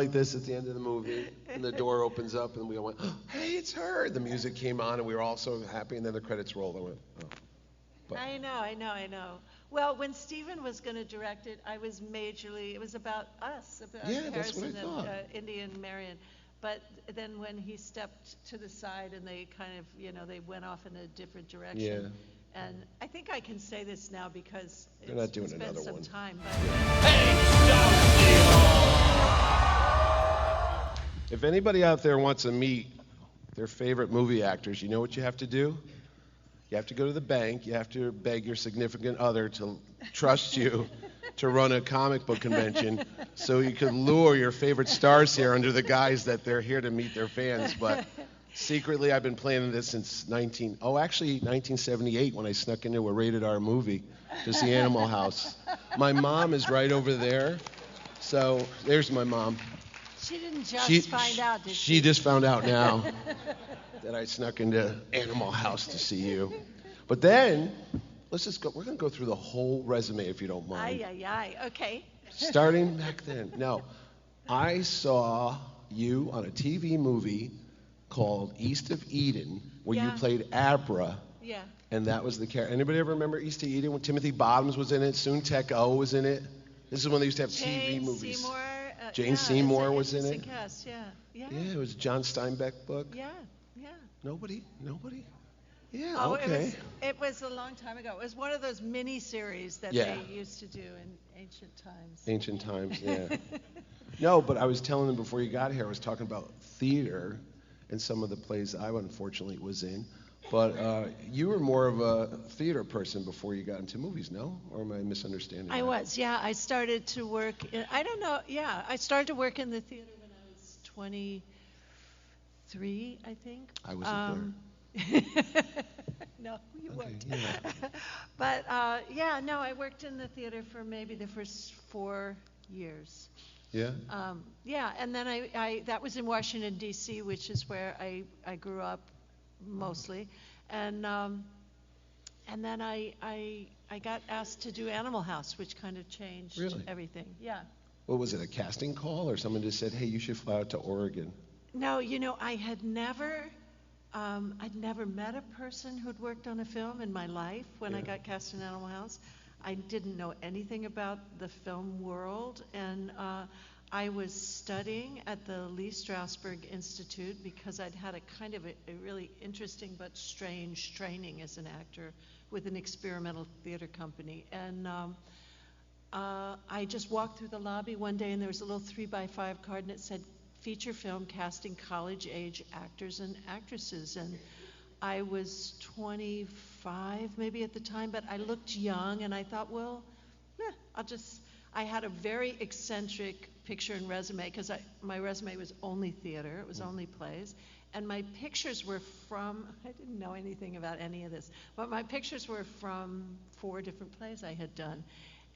like this at the end of the movie, and the door opens up, and we all went, oh, "Hey, it's her!" The music came on, and we were all so happy. And then the credits rolled. I went, "Oh." But I know. Well, when Stephen was going to direct it, I was majorly. It was about us, about yeah, that's what I Harrison and thought. Indy and Marion. But then when he stepped to the side and they kind of, they went off in a different direction. Yeah. And I think I can say this now because They're not doing it's been another some one. time. But If anybody out there wants to meet their favorite movie actors, you know what you have to do? You have to go to the bank. You have to beg your significant other to trust you to run a comic book convention so you could lure your favorite stars here under the guise that they're here to meet their fans. But secretly, I've been planning this since 1978 when I snuck into a rated R movie to see Animal House. My mom is right over there. So there's my mom. she didn't just find out, did she? She just found out now that I snuck into Animal House to see you. But then, let's just go. We're going to go through the whole resume if you don't mind. Aye. Okay. Starting back then. No, I saw you on a TV movie called East of Eden, where you Yeah. played Abra, Yeah. and that was the character. Anybody ever remember East of Eden when Timothy Bottoms was in it? Soon Tech O was in it. This is when they used to have TV Jane movies. Seymour. Jane Seymour was in it. Interesting cast, yeah. Yeah, it was a John Steinbeck book. Yeah. Nobody? Yeah, Oh, okay. it was a long time ago. It was one of those mini series that Yeah. they used to do in ancient times. Ancient times, yeah. No, but I was telling them before you got here, I was talking about theater and some of the plays I unfortunately was in. But you were more of a theater person before you got into movies, no? Or am I misunderstanding I that? was, yeah. I started to work I don't know, yeah. I started to work in the theater when I was 23, I think. I wasn't there. No, you Okay, weren't. yeah. But no, I worked in the theater for maybe the first 4 years. Yeah? And then I that was in Washington D.C., which is where I grew up mostly, and then I got asked to do Animal House, which kind of changed Really? everything. Yeah. What was it, a casting call, or someone just said, hey, you should fly out to Oregon? No, I had never. I'd never met a person who'd worked on a film in my life when I Yeah. got cast in Animal House. I didn't know anything about the film world, and I was studying at the Lee Strasberg Institute because I'd had a kind of a really interesting but strange training as an actor with an experimental theater company. And I just walked through the lobby one day, and there was a little 3x5 card, and it said, feature film casting college-age actors and actresses. And I was 25 maybe at the time, but I looked young, and I thought, well, I had a very eccentric picture and resume, because my resume was only theater, it was only plays, and my pictures were from, I didn't know anything about any of this, but my pictures were from 4 different plays I had done,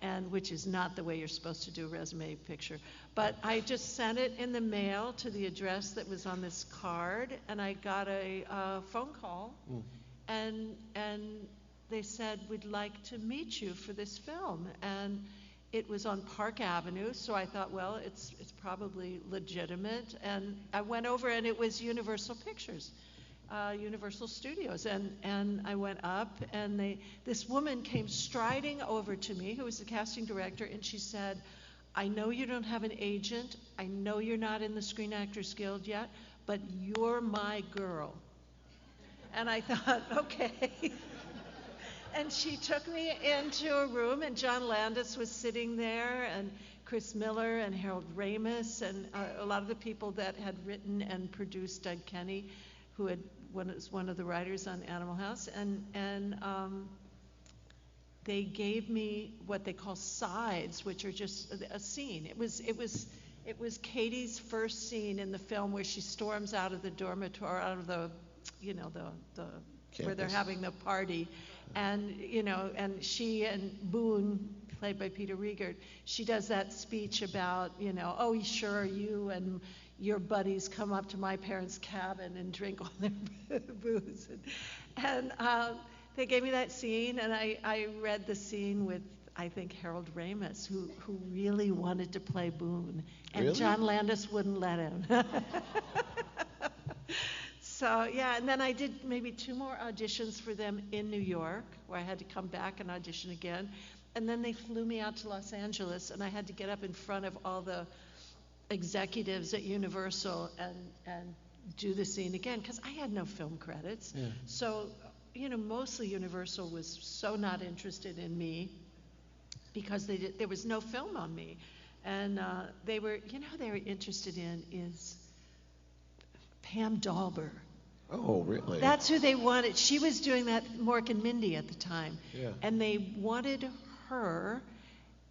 and which is not the way you're supposed to do a resume picture. But I just sent it in the mail to the address that was on this card, and I got a phone call, and they said, we'd like to meet you for this film. And it was on Park Avenue, so I thought, well, it's probably legitimate. And I went over, and it was Universal Pictures. Universal Studios, and I went up, and this woman came striding over to me, who was the casting director, and she said, I know you don't have an agent, I know you're not in the Screen Actors Guild yet, but you're my girl. And I thought, okay. And she took me into a room, and John Landis was sitting there, and Chris Miller and Harold Ramis, and a lot of the people that had written and produced Doug Kenney, who was one of the writers on Animal House, and they gave me what they call sides, which are just a scene. It was Katie's first scene in the film where she storms out of the dormitory, out of the where they're having the party, and and she and Boone, played by Peter Riegert, she does that speech about oh sure, you and your buddies come up to my parents' cabin and drink all their booze. And they gave me that scene, and I read the scene with I think Harold Ramis, who really wanted to play Boone, and Really? John Landis wouldn't let him. So yeah, and then I did maybe 2 more auditions for them in New York, where I had to come back and audition again. And then they flew me out to Los Angeles, and I had to get up in front of all the executives at Universal and do the scene again, because I had no film credits. Yeah. So, mostly Universal was so not interested in me because there was no film on me. And they were interested in is Pam Dalber. Oh, really? That's who they wanted. She was doing that Mork and Mindy at the time. Yeah. And they wanted her.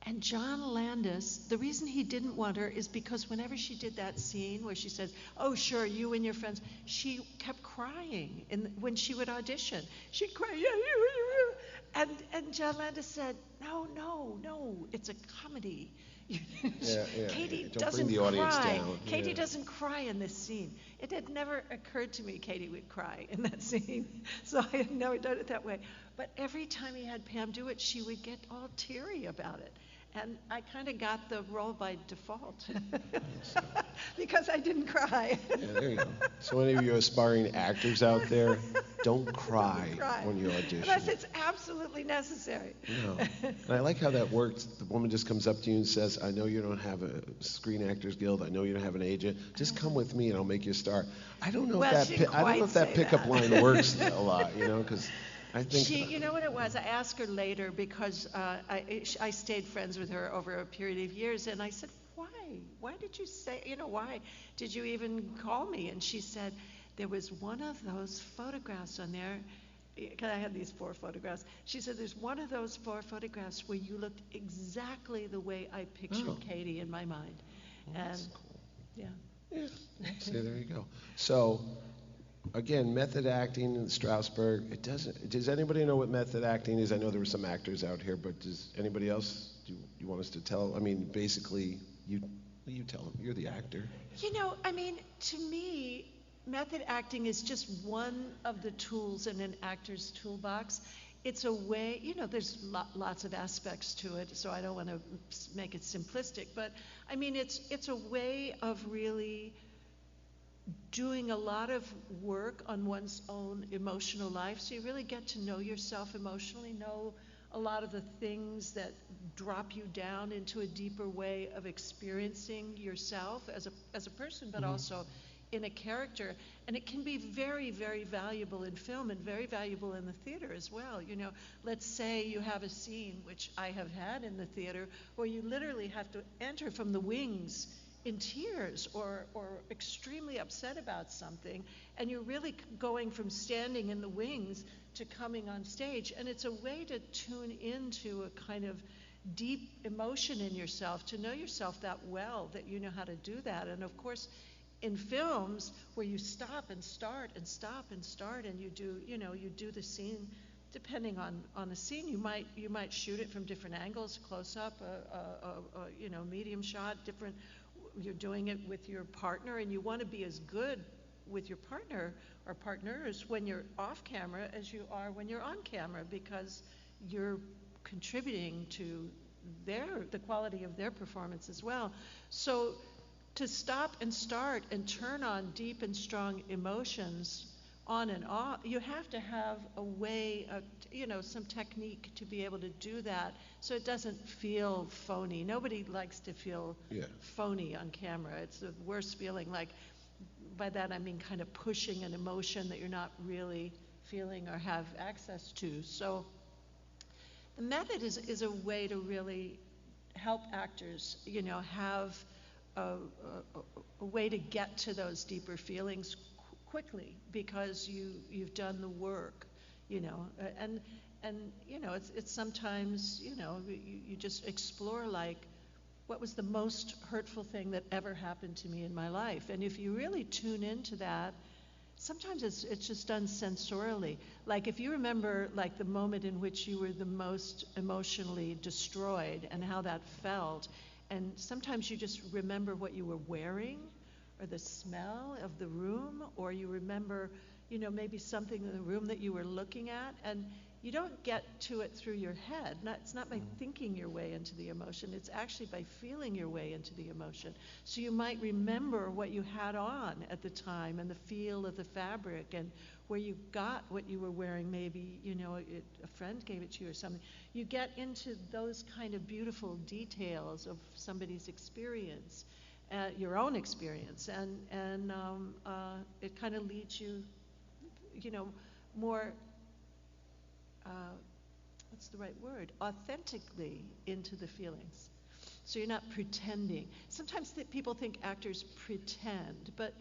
And John Landis, the reason he didn't want her is because whenever she did that scene where she says, "Oh, sure, you and your friends," she kept crying when she would audition. She'd cry, "Yeah." And John Landis said, No, it's a comedy. Yeah. Katie Don't doesn't bring the audience cry. down. Katie Yeah. doesn't cry in this scene. It had never occurred to me Katie would cry in that scene, so I had never done it that way. But every time he had Pam do it, she would get all teary about it. And I kind of got the role by default because I didn't cry. Yeah, there you go. So any of you aspiring actors out there, don't cry when you audition. Unless it's absolutely necessary. No. And I like how that works. The woman just comes up to you and says, "I know you don't have a Screen Actors Guild. I know you don't have an agent. Just come with me and I'll make you a star." I don't know Well, if she that didn't I don't know quite if that say pickup that. line works a lot, because I think You know what it was? I asked her later because I stayed friends with her over a period of years, and I said, "Why? Why did you say? Why did you even call me?" And she said, "There was one of those photographs on there." Because I had these 4 photographs. She said, "There's one of those 4 photographs where you looked exactly the way I pictured Katie in my mind." Well, that's cool. Yeah. Yeah. See, there you go. So, again, method acting in Strasbourg. Does anybody know what method acting is? I know there were some actors out here, but does anybody else? Do you want us to tell? I mean, basically, you tell them. You're the actor. To me, method acting is just one of the tools in an actor's toolbox. It's a way, there's lots of aspects to it, so I don't want to make it simplistic, but it's a way of really doing a lot of work on one's own emotional life, so you really get to know yourself emotionally, know a lot of the things that drop you down into a deeper way of experiencing yourself as a person, but also in a character. And it can be very, very valuable in film and very valuable in the theater as well. Let's say you have a scene, which I have had in the theater, where you literally have to enter from the wings in tears or extremely upset about something, and you're really going from standing in the wings to coming on stage. And it's a way to tune into a kind of deep emotion in yourself, to know yourself that well that you know how to do that. And of course, in films where you stop and start and stop and start, and you do the scene, depending on the scene, you might shoot it from different angles, close up, medium shot, different. You're doing it with your partner, and you want to be as good with your partner or partners when you're off camera as you are when you're on camera, because you're contributing to the quality of their performance as well. So to stop and start and turn on deep and strong emotions on and off, you have to have a way of, some technique to be able to do that so it doesn't feel phony. Nobody likes to feel phony on camera. It's the worst feeling. Like, by that I mean kind of pushing an emotion that you're not really feeling or have access to. So the method is a way to really help actors, have a way to get to those deeper feelings quickly, because you've done the work, and it's sometimes, you just explore, like, what was the most hurtful thing that ever happened to me in my life? And if you really tune into that, sometimes it's just done sensorially. Like, if you remember, like, the moment in which you were the most emotionally destroyed and how that felt, and sometimes you just remember what you were wearing, or the smell of the room, or you remember, maybe something in the room that you were looking at, and you don't get to it through your head. It's not by thinking your way into the emotion. It's actually by feeling your way into the emotion. So you might remember what you had on at the time and the feel of the fabric and where you got what you were wearing. Maybe, a friend gave it to you or something. You get into those kind of beautiful details of somebody's experience, your own experience, and it kind of leads you, more, what's the right word, authentically into the feelings. So you're not pretending. Sometimes people think actors pretend, but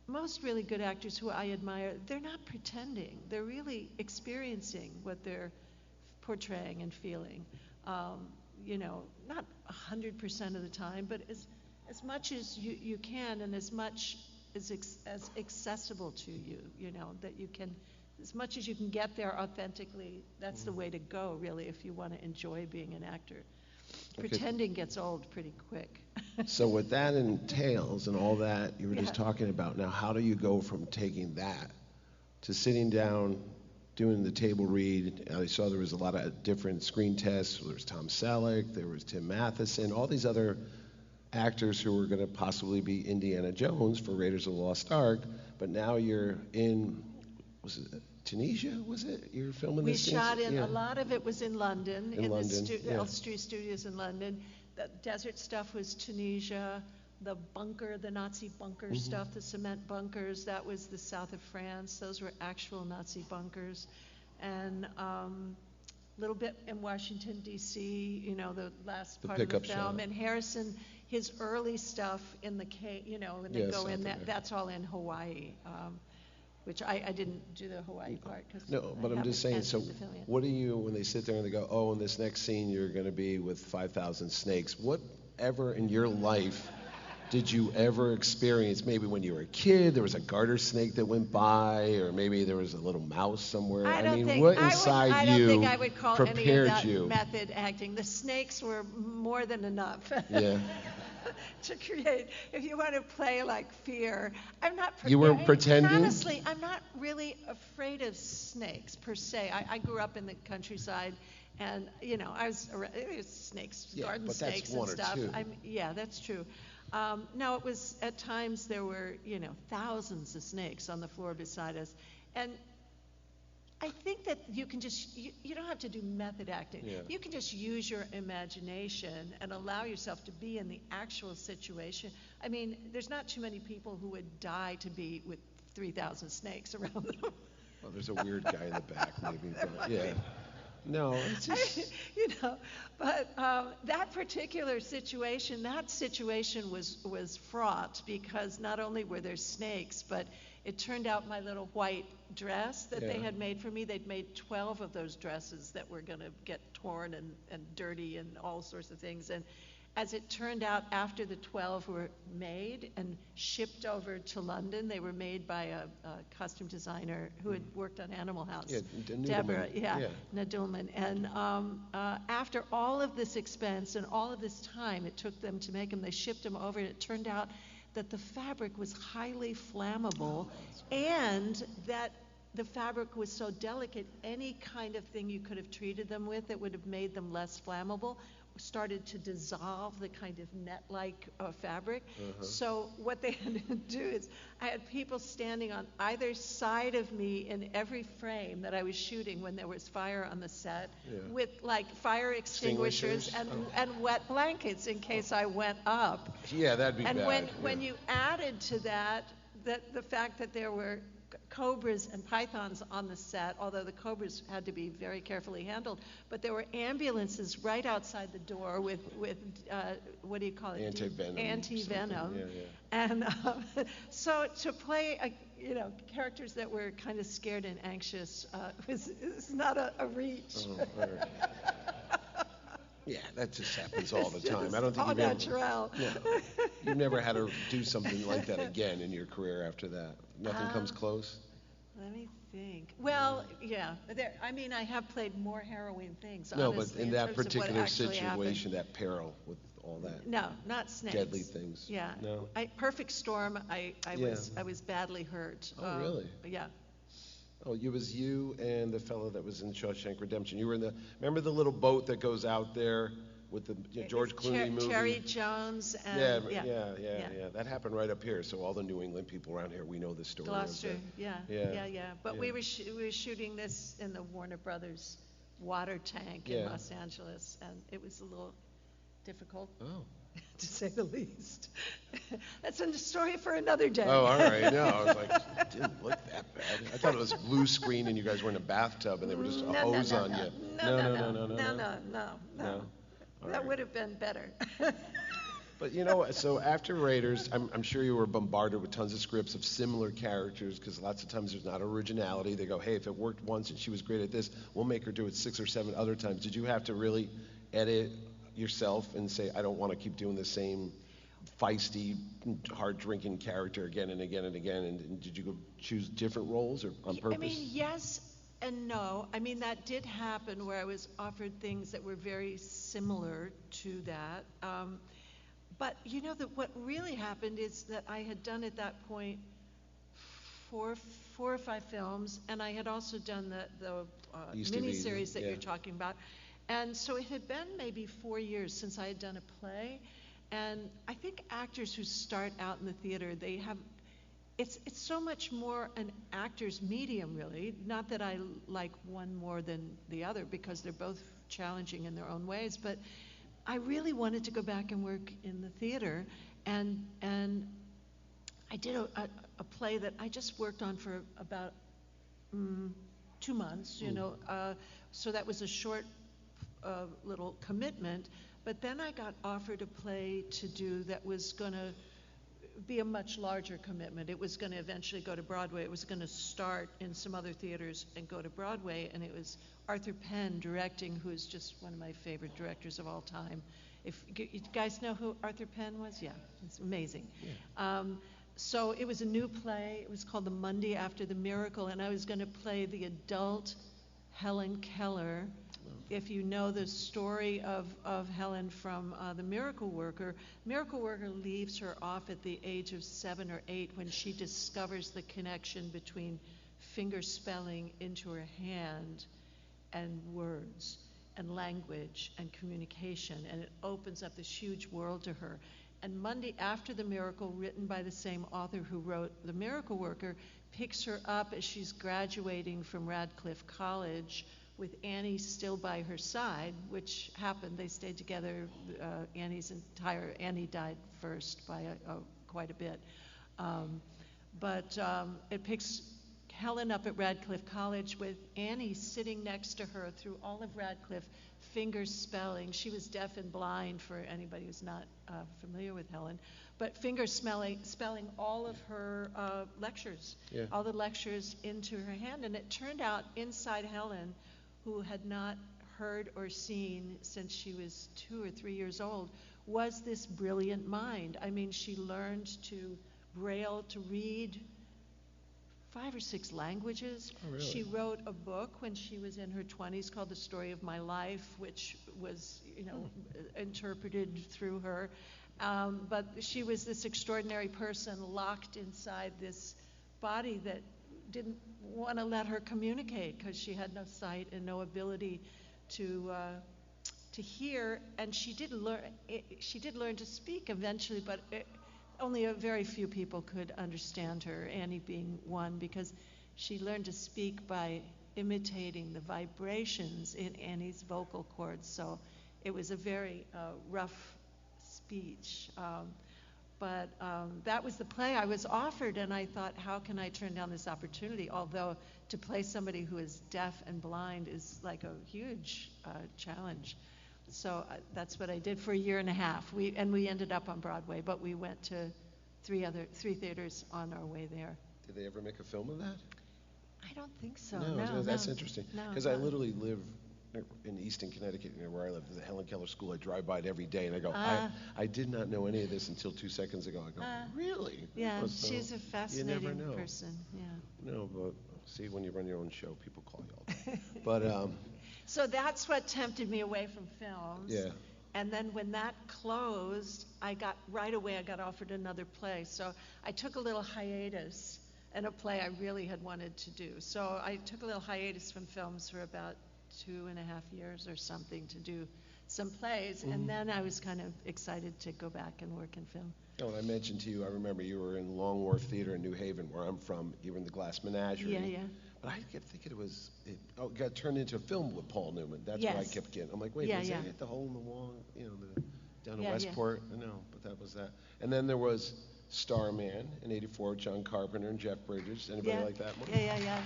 most really good actors who I admire, they're not pretending. They're really experiencing what they're portraying and feeling. Not 100% of the time, but as much as you can, and as much as accessible to you, that you can, as much as you can get there authentically. That's the way to go, really, if you want to enjoy being an actor. Okay. Pretending gets old pretty quick. So what that entails and all that you were just talking about, now how do you go from taking that to sitting down, doing the table read? I saw there was a lot of different screen tests. There was Tom Selleck, there was Tim Matheson, all these other actors who were going to possibly be Indiana Jones for Raiders of the Lost Ark, but now you're in, was it Tunisia, was it? You're filming we this? We shot in, a lot of it was in London, in London, the Elstree Studios in London. The desert stuff was Tunisia. The bunker, the Nazi bunker stuff, the cement bunkers, that was the south of France. Those were actual Nazi bunkers. And a little bit in Washington, D.C., the last part of the film. Shot. And Harrison, his early stuff in the cave, when they go in, that's all in Hawaii. Which I didn't do the Hawaii part. No, but I'm just saying, so what do you, when they sit there and they go, oh, in this next scene you're going to be with 5,000 snakes, whatever in your life did you ever experience? Maybe when you were a kid, there was a garter snake that went by, or maybe there was a little mouse somewhere. I don't think I would call any of that method acting. The snakes were more than enough. Yeah. To create, if you want to play like fear, I'm not. You weren't pretending? Honestly, I'm not really afraid of snakes per se. I grew up in the countryside, and I was snakes, garden snakes and stuff. Yeah, that's true. No, it was at times there were thousands of snakes on the floor beside us, and I think that you can just, you don't have to do method acting. Yeah. You can just use your imagination and allow yourself to be in the actual situation. I mean, there's not too many people who would die to be with 3,000 snakes around them. Well, there's a weird guy in the back, maybe, but yeah. No, it's just... but that particular situation, was fraught because not only were there snakes, but it turned out my little white dress that they had made for me, they'd made 12 of those dresses that were going to get torn and dirty and all sorts of things. And as it turned out, after the 12 were made and shipped over to London, they were made by a costume designer who had worked on Animal House, Deborah Nadoolman. And after all of this expense and all of this time it took them to make them, they shipped them over, and it turned out that the fabric was highly flammable, and that the fabric was so delicate, any kind of thing you could have treated them with that would have made them less flammable started to dissolve the kind of net-like fabric. So what they had to do is, I had people standing on either side of me in every frame that I was shooting when there was fire on the set, with like fire extinguishers and wet blankets in case I went up. Yeah, that'd be bad. And when you added to that the fact that there were cobras and pythons on the set, although the cobras had to be very carefully handled, but there were ambulances right outside the door with what do you call it? Anti-venom. And so to play characters that were kind of scared and anxious was not a reach. Yeah, that just happens all the time. I don't think you've never had to do something like that again in your career after that. Nothing comes close. Let me think. Well, I have played more harrowing things. No, honestly, but in that particular situation, that peril with all that. No, not snakes. Deadly things. Yeah. No. Perfect Storm. I was badly hurt. Oh, really? Yeah. Oh, it was you and the fellow that was in Shawshank Redemption. You were in the, remember the little boat that goes out there with the George Clooney movie? Cherry Jones and yeah. That happened right up here. So all the New England people around here, we know this story. Gloucester, yeah. But Yeah. we were shooting this in the Warner Brothers water tank in Los Angeles, and it was a little difficult. Oh. To say the least. That's a story for another day. Oh, all right. No, I was like, it didn't look that bad. I thought it was blue screen and you guys were in a bathtub and they were just a hose on you. No. That would have been better. But you know, so after Raiders, I'm sure you were bombarded with tons of scripts of similar characters because lots of times there's not originality. They go, hey, if it worked once and she was great at this, we'll make her do it 6 or 7 other times. Did you have to really edit yourself and say, I don't want to keep doing the same feisty, hard-drinking character again and again and again? And did you go choose different roles or on purpose? I mean, yes and no. I mean, that did happen where I was offered things that were very similar to that. But you know that what really happened is that I had done at that point 4 or 5 films, and I had also done the miniseries that you're talking about. And so it had been maybe 4 years since I had done a play, and I think actors who start out in the theater, they have, it's so much more an actor's medium, really. Not that I like one more than the other, because they're both challenging in their own ways, but I really wanted to go back and work in the theater, and I did a play that I just worked on for about 2 months, you know, so that was a short little commitment, but then I got offered a play to do that was going to be a much larger commitment. It was going to eventually go to Broadway. It was going to start in some other theaters and go to Broadway, and it was Arthur Penn directing, who is just one of my favorite directors of all time. If you guys know who Arthur Penn was? Yeah, it's amazing. Yeah. So it was a new play. It was called The Monday After the Miracle, and I was going to play the adult Helen Keller. If you know the story of Helen from The Miracle Worker leaves her off at the age of 7 or 8 when she discovers the connection between finger spelling into her hand and words and language and communication, and it opens up this huge world to her. And Monday After the Miracle, written by the same author who wrote The Miracle Worker, picks her up as she's graduating from Radcliffe College with Annie still by her side, which happened. They stayed together. Annie died first by quite a bit. But it picks Helen up at Radcliffe College with Annie sitting next to her through all of Radcliffe, finger spelling. She was deaf and blind, for anybody who's not familiar with Helen, but finger spelling all of her lectures, all the lectures into her hand. And it turned out inside Helen, who had not heard or seen since she was 2 or 3 years old, was this brilliant mind. I mean, she learned to Braille, to read 5 or 6 languages. Oh, really? She wrote a book when she was in her 20s called The Story of My Life, which was, interpreted through her. But she was this extraordinary person locked inside this body that didn't want to let her communicate because she had no sight and no ability to hear. And she did learn to speak eventually, but only a very few people could understand her, Annie being one, because she learned to speak by imitating the vibrations in Annie's vocal cords. So it was a very rough speech. But that was the play I was offered, and I thought, how can I turn down this opportunity? Although to play somebody who is deaf and blind is like a huge challenge. So that's what I did for a year and a half. We ended up on Broadway, but we went to 3 theaters on our way there. Did they ever make a film of that? I don't think so. No, that's interesting. Because No. I literally live in Easton, Connecticut, near where I live. There's a Helen Keller School. I drive by it every day, and I go, I did not know any of this until 2 seconds ago. I go, really? Yeah, she's a fascinating you never know. person. Yeah. No, but see, when you run your own show, people call you all the time. But so that's what tempted me away from films. Yeah. And then when that closed, I got offered another play. So I took a little hiatus and a play I really had wanted to do. So I took a little hiatus from films for about 2.5 years or something to do some plays, and then I was kind of excited to go back and work in film. Oh, and I mentioned to you, I remember you were in Long Wharf Theater in New Haven, where I'm from. You were in the Glass Menagerie. Yeah, yeah. But I kept thinking it got turned into a film with Paul Newman. That's what I kept getting. I'm like, wait, was that at the hole in the wall, down in Westport? No, but that was that. And then there was Starman in '84, John Carpenter and Jeff Bridges. Anybody like that one? Yeah.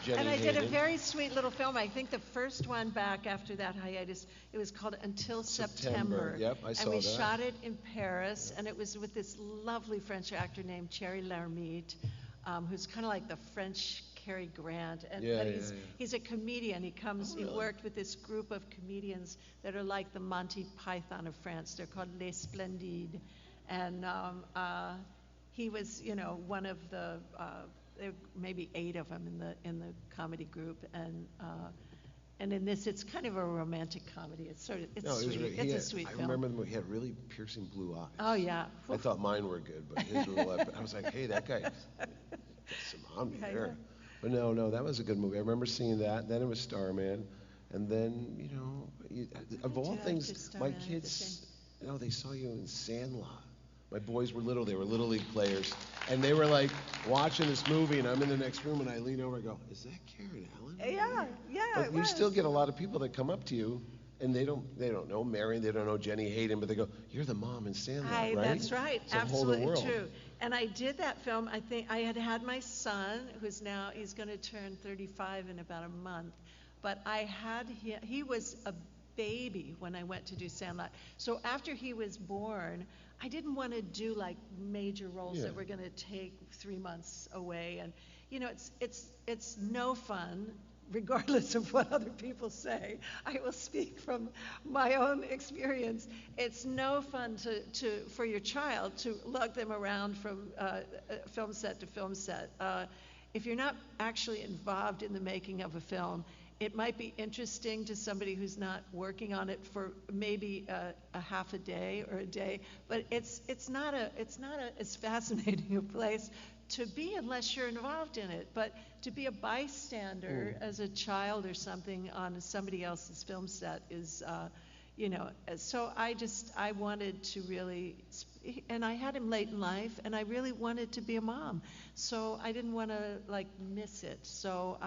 Jenny and I Hayden. did a very sweet little film. I think the first one back after that hiatus, it was called Until September. Yep, I saw that. And we shot it in Paris, and it was with this lovely French actor named Thierry Lhermitte, who's kind of like the French Cary Grant. And he's a comedian. He worked with this group of comedians that are like the Monty Python of France. They're called Les Splendides. And he was, one of the there were maybe 8 of them in the comedy group, and in this it's kind of a romantic comedy. It's sweet. It's a sweet film. I remember he had really piercing blue eyes. Oh yeah. I thought mine were good, but his were left. I was like, hey, that guy got some on me there. But no, that was a good movie. I remember seeing that. Then it was Starman, and then of all things, my kids, they saw you in Sandlot. My boys were little. They were Little League players. And they were like watching this movie, and I'm in the next room, and I lean over and go, is that Karen Helen? Yeah. But you still get a lot of people that come up to you, and they don't know Marion, they don't know Jenny Hayden, but they go, you're the mom in Sandlot, right? That's right. It's absolutely true. And I did that film. I think I had my son, he's going to turn 35 in about a month. But he was a baby when I went to do Sandlot. So after he was born, I didn't want to do like major roles that were going to take 3 months away, and it's no fun, regardless of what other people say. I will speak from my own experience. It's no fun for your child to lug them around from film set to film set. If you're not actually involved in the making of a film, it might be interesting to somebody who's not working on it for maybe a half a day or a day, but it's not as fascinating a place to be unless you're involved in it. But to be a bystander as a child or something on somebody else's film set is, so I wanted to really, and I had him late in life, and I really wanted to be a mom, so I didn't want to miss it. So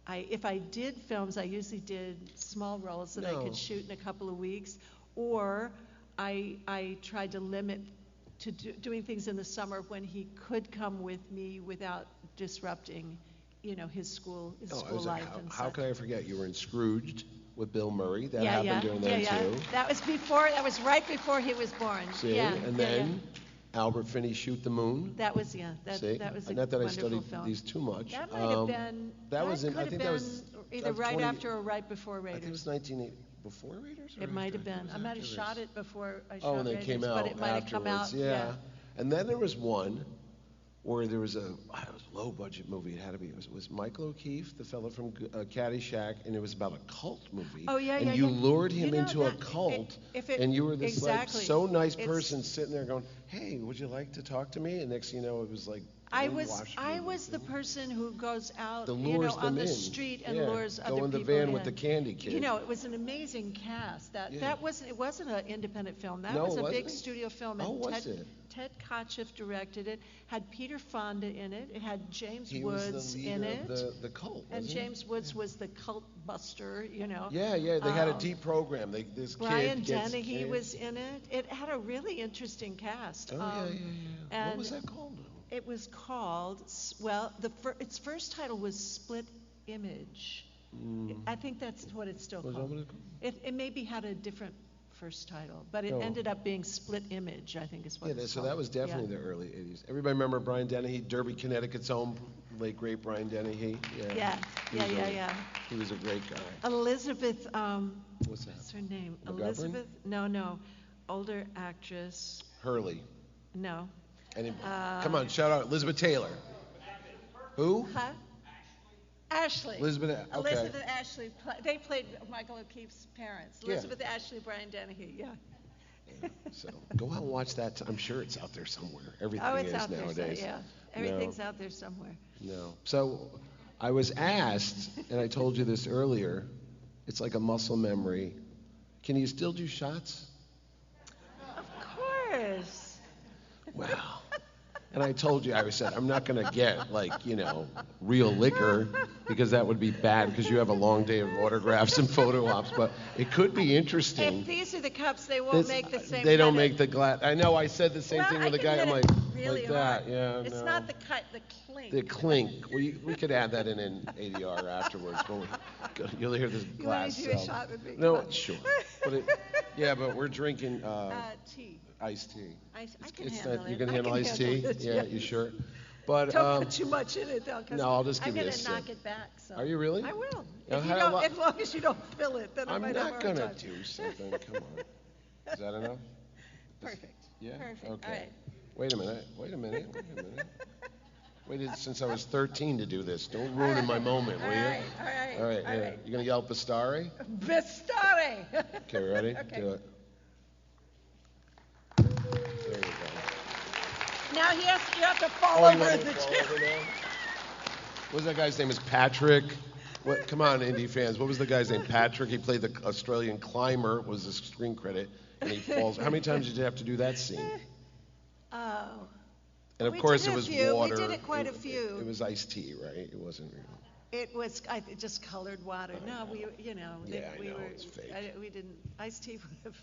if I did films, I usually did small roles that I could shoot in a couple of weeks, or I tried to limit to doing things in the summer when he could come with me without disrupting, his school life. How could I forget? You were in Scrooged with Bill Murray. That happened during that too. That was right before he was born. See, and then Albert Finney Shoot the Moon. That was that was a not that I wonderful studied film. these too much. That might have been. I think that was either right after or right before Raiders. I think it was 1980 before Raiders. It might have been. I might have shot it before I shot Raiders. Oh, and they came out but it might have come out. Yeah. And then there was one where there was it was a low budget movie. It had to be. It was Michael O'Keefe, the fellow from Caddyshack, and it was about a cult movie. Oh yeah, and you lured him into a cult, and you were this so nice person sitting there going, "Hey, would you like to talk to me?" And next thing you know, it was like. I was the person who goes out, on the street and lures other people in. Go in the van with the candy kid. It was an amazing cast. It wasn't an independent film. That was a big studio film. And was it? Ted Kotcheff directed it. Had Peter Fonda in it. It had James Woods was in it. The cult. And James Woods was the cult buster. Yeah. They had a deep program. Brian Dennehy was in it. It had a really interesting cast. Oh yeah. What was that called? It was called, its first title was Split Image. I think that's what it's still called. It maybe had a different first title, but it ended up being Split Image, I think is what it's called. So that was definitely the early 80s. Everybody remember Brian Dennehy, Derby, Connecticut's own late great Brian Dennehy? Yeah. He was a great guy. Elizabeth, what's that? What's her name? McGovern? Elizabeth? No. Older actress. Hurley. No. Come on, shout out Elizabeth Taylor. Who? Huh? Ashley. Elizabeth and Ashley. They played Michael O'Keefe's parents. Elizabeth Ashley, Brian Dennehy. Yeah. So go out and watch that. I'm sure it's out there somewhere. Everything Oh, it's is out there, nowadays. yeah. Everything's out there somewhere. No. So I was asked, and I told you this earlier, it's like a muscle memory. Can you still do shots? Of course. Wow. And I told you, I said, I'm not going to get, like, real liquor, because that would be bad, because you have a long day of autographs and photo ops, but it could be interesting. If these are the cups, they won't make the same. They don't make the glass. I know, I said the same thing with a guy. I'm like, really like that. hard. Yeah, it's no. not the cut, the clink. The clink. We could add that in an ADR afterwards. You'll hear this glass. You want to do a shot with me? No, sure. But we're drinking tea. Iced tea. I can handle it. You can handle iced tea? Yeah, you sure? But don't put too much in it, though. No, I'll just give you a sip. I'm going to knock it back. So. Are you really? I will. As long as you don't fill it, then I might have a hard time. I'm not going to do something. Come on. Is that enough? Perfect. Yeah? Perfect. Okay. All right. Wait a minute. Waited since I was 13 to do this. Don't ruin my moment, will you? All right. Yeah. You going to yell Bastare? Bastare! Okay, ready? Okay. Do it. There you go. Now you have to fall over the chair. What was that guy's name? Is Patrick? What? Come on, indie fans. What was the guy's name? Patrick. He played the Australian climber. Was the screen credit, and he falls. How many times did you have to do that scene? Oh. And of course, it was water. We did it quite a few. It was iced tea, right? It wasn't real. It was just colored water. No, we were. It's fake. We didn't. Iced tea would have.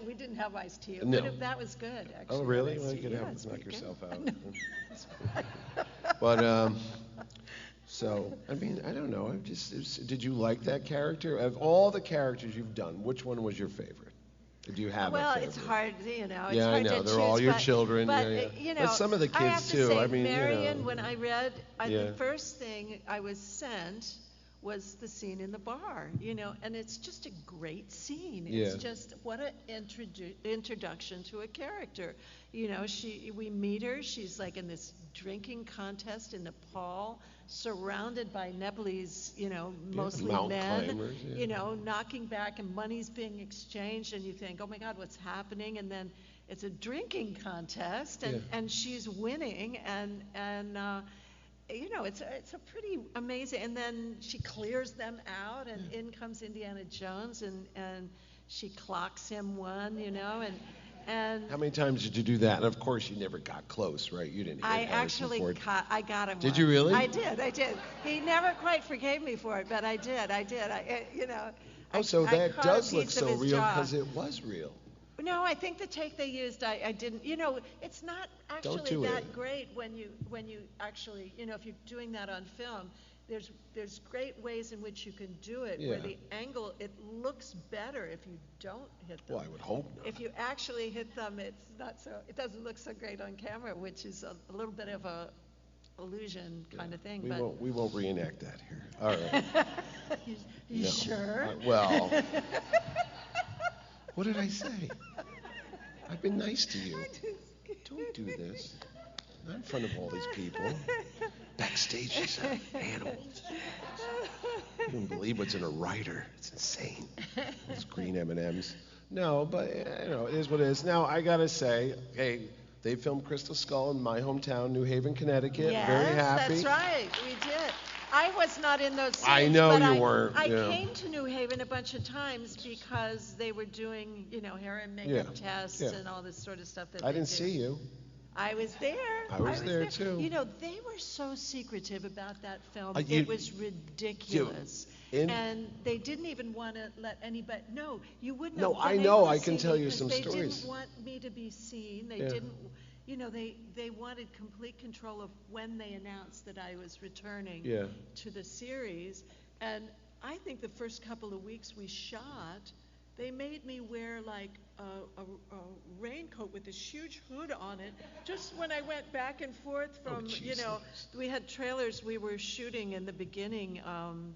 We didn't have iced tea. No. That was good, actually. Oh, really? Well, you could knock yourself out. But so I mean, I don't know. Did you like that character? Of all the characters you've done, which one was your favorite? Do you have a favorite? It's hard, It's yeah, hard I know. to They're choose, all your children. But, but some of the kids I have to too. Say, I mean, Marion, when I read, the first thing I was sent was the scene in the bar, and it's just a great scene. It's just what an introduction to a character. We meet her. She's like in this drinking contest in Nepal, surrounded by Nepalese, mostly men, climbers, knocking back, and money's being exchanged, and you think, oh my God, what's happening? And then it's a drinking contest, and she's winning, and it's a pretty amazing. And then she clears them out, and in comes Indiana Jones, and she clocks him one, and how many times did you do that? And of course, you never got close, right? You didn't. I got him. Did you really? I did. He never quite forgave me for it, but I did. So that does look so real because it was real. No, I think the take they used, I didn't. It's not actually that great when you actually, if you're doing that on film. There's great ways in which you can do it where the angle, it looks better if you don't hit them. Well, I would hope not. If you actually hit them, it doesn't look so great on camera, which is a little bit of a illusion kind of thing. We won't reenact that here. All right. You sure? Well, what did I say? I've been nice to you. Don't do this. Not in front of all these people. Backstage, she's an animal. You don't believe what's in a writer. It's insane. Those green M&Ms. No, but it is what it is. Now I gotta say, hey, they filmed Crystal Skull in my hometown, New Haven, Connecticut. Yes, very happy. That's right. We did. I was not in those scenes. I know but you weren't. I came to New Haven a bunch of times because they were doing, hair and makeup tests and all this sort of stuff. I didn't see you. I was there. I was there too. They were so secretive about that film. It was ridiculous. And they didn't even want to let anybody. No, you wouldn't. No, I know. I can tell you some stories. They didn't want me to be seen. They didn't. They wanted complete control of when they announced that I was returning to the series. And I think the first couple of weeks we shot, they made me wear like a raincoat with this huge hood on it. Just when I went back and forth from, we had trailers we were shooting in the beginning on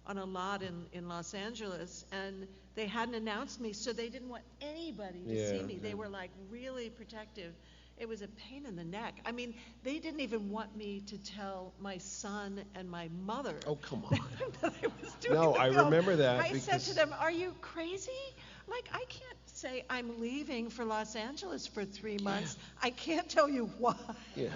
a lot in Los Angeles, and they hadn't announced me, so they didn't want anybody to see me. They were like really protective. It was a pain in the neck. I mean, they didn't even want me to tell my son and my mother. Oh, come on. that I was doing No, the I film. remember that. I said to them, "Are you crazy? Like, I can't say I'm leaving for Los Angeles for 3 months. I can't tell you why. Yeah.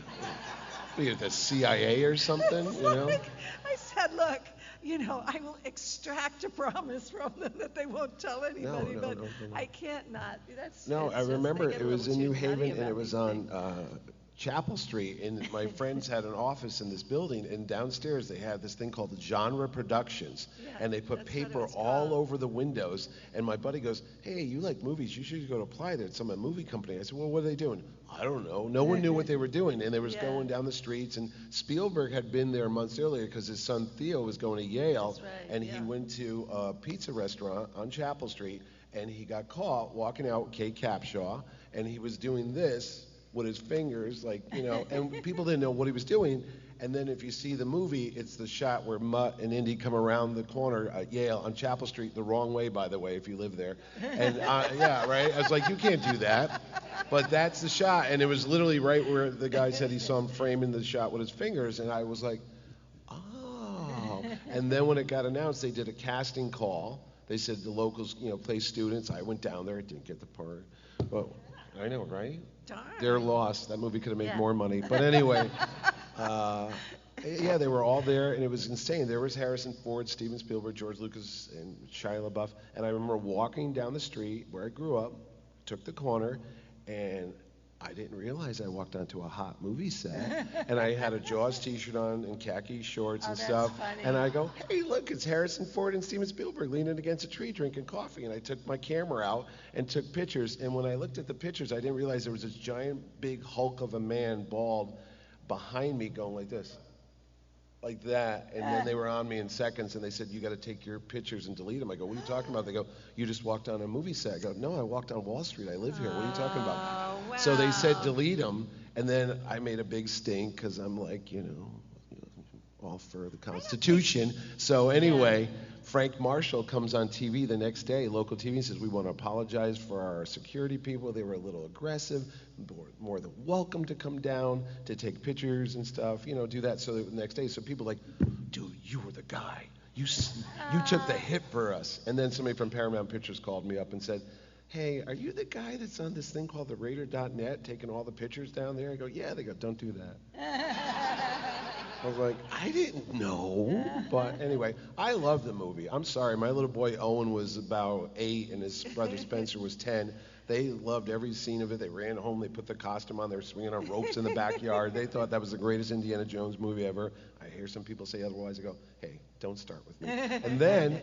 Be it the CIA or something, you know? I said, look, I will extract a promise from them that they won't tell anybody, but No. I can't not. No, I it's just, remember they get it a was little in too New Haven, nutty and about it was these on things. Chapel Street, and my friends had an office in this building, and downstairs they had this thing called the Genre Productions, Yeah, and they put that's what it paper was all called. over the windows, and my buddy goes, hey, you like movies, you should go to apply there at some movie company. I said, well, what are they doing? I don't know. No one knew what they were doing, and they was Yeah. going down the streets, and Spielberg had been there months earlier because his son Theo was going to Yale, That's right, and he yeah. went to a pizza restaurant on Chapel Street, and he got caught walking out with Kate Capshaw, and he was doing this with his fingers, and people didn't know what he was doing. And then if you see the movie, it's the shot where Mutt and Indy come around the corner at Yale on Chapel Street, the wrong way, by the way, if you live there. And yeah, right? I was like, you can't do that. But that's the shot, and it was literally right where the guy said he saw him framing the shot with his fingers, and I was like, oh. And then when it got announced, they did a casting call. They said the locals, play students. I went down there, didn't get the part. But I know, right? Darn. They're lost. That movie could have made Yeah. more money. But anyway, yeah, they were all there, and it was insane. There was Harrison Ford, Steven Spielberg, George Lucas, and Shia LaBeouf. And I remember walking down the street where I grew up, took the corner, and I didn't realize I walked onto a hot movie set. And I had a Jaws t-shirt on and khaki shorts and that's stuff. funny. And I go, hey, look, it's Harrison Ford and Steven Spielberg leaning against a tree drinking coffee. And I took my camera out and took pictures. And when I looked at the pictures, I didn't realize there was this giant, big hulk of a man, bald, behind me going like this. Like that, and then they were on me in seconds, and they said, you got to take your pictures and delete them. I go, what are you talking about? They go, you just walked on a movie set. I go, no, I walked on Wall Street. I live here. What are you talking about? Wow. So they said delete them, and then I made a big stink because I'm like, all for the Constitution. So anyway, Frank Marshall comes on TV the next day, local TV, and says, we want to apologize for our security people. They were a little aggressive, more than welcome to come down to take pictures and stuff, do that. So the next day, so people like, dude, you were the guy. You took the hit for us. And then somebody from Paramount Pictures called me up and said, hey, are you the guy that's on this thing called the Raider.net taking all the pictures down there? I go, yeah. They go, don't do that. I was like, I didn't know. But anyway, I love the movie. I'm sorry. My little boy Owen was about 8 and his brother Spencer was 10. They loved every scene of it. They ran home. They put their costume on. They were swinging on ropes in the backyard. They thought that was the greatest Indiana Jones movie ever. I hear some people say otherwise. I go, hey, don't start with me. And then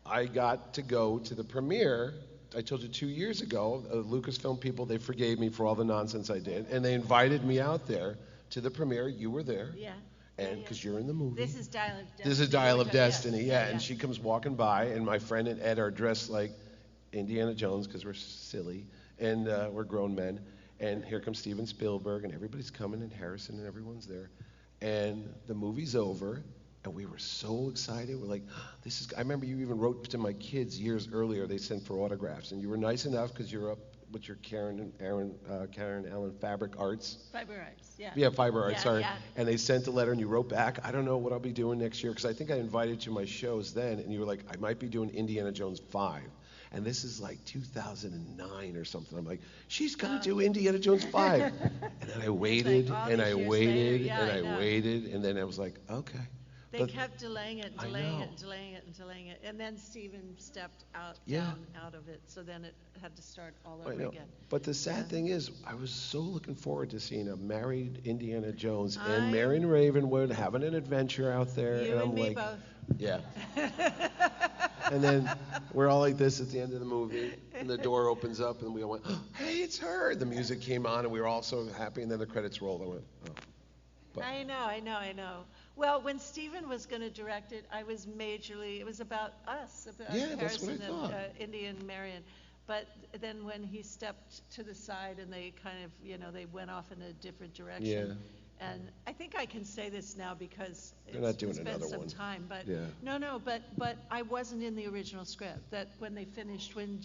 I got to go to the premiere. I told you 2 years ago, Lucasfilm people, they forgave me for all the nonsense I did. And they invited me out there to the premiere. You were there. Yeah. And because you're in the movie. This is Dial of Destiny. This is Dial of Yes. Destiny, yeah. And she comes walking by, and my friend and Ed are dressed like Indiana Jones because we're silly, and we're grown men. And here comes Steven Spielberg, and everybody's coming, and Harrison, and everyone's there. And the movie's over, and we were so excited. We're like, this is. I remember you even wrote to my kids years earlier. They sent for autographs, and you were nice enough because you're up with your Karen Allen Fabric Arts. Fiber Arts, yeah. Yeah, Fiber Arts, Yeah, sorry. yeah. And they sent a letter, and you wrote back, I don't know what I'll be doing next year, because I think I invited you to my shows then, and you were like, I might be doing Indiana Jones 5. And this is like 2009 or something. I'm like, she's going to do Indiana Jones 5. And then I waited, all and these I years waited, later. Yeah, and I I know. waited, and then I was like, okay. They But- kept delaying it, I delaying know. it, delaying it, and delaying it. And then Steven stepped out, Yeah. down out of it. So then it had to start all I over know. again. But the sad thing is, I was so looking forward to seeing a married Indiana Jones I- and Marion Ravenwood having an adventure out there. You and and I'm me like, both. yeah. And then we're all like this at the end of the movie, and the door opens up, and we all went, oh, hey, it's her. The music came on, and we were all so happy, and then the credits rolled. I went, oh. But- I know. Well, when Steven was going to direct it, I was majorly, it was about us, about Yeah, that's what I Harrison thought. and Indy and Marion. But then when he stepped to the side and they kind of, they went off in a different direction. Yeah. And I think I can say this now because They're not doing it's been another some one. time. But Yeah. no, but I wasn't in the original script. That when they finished, when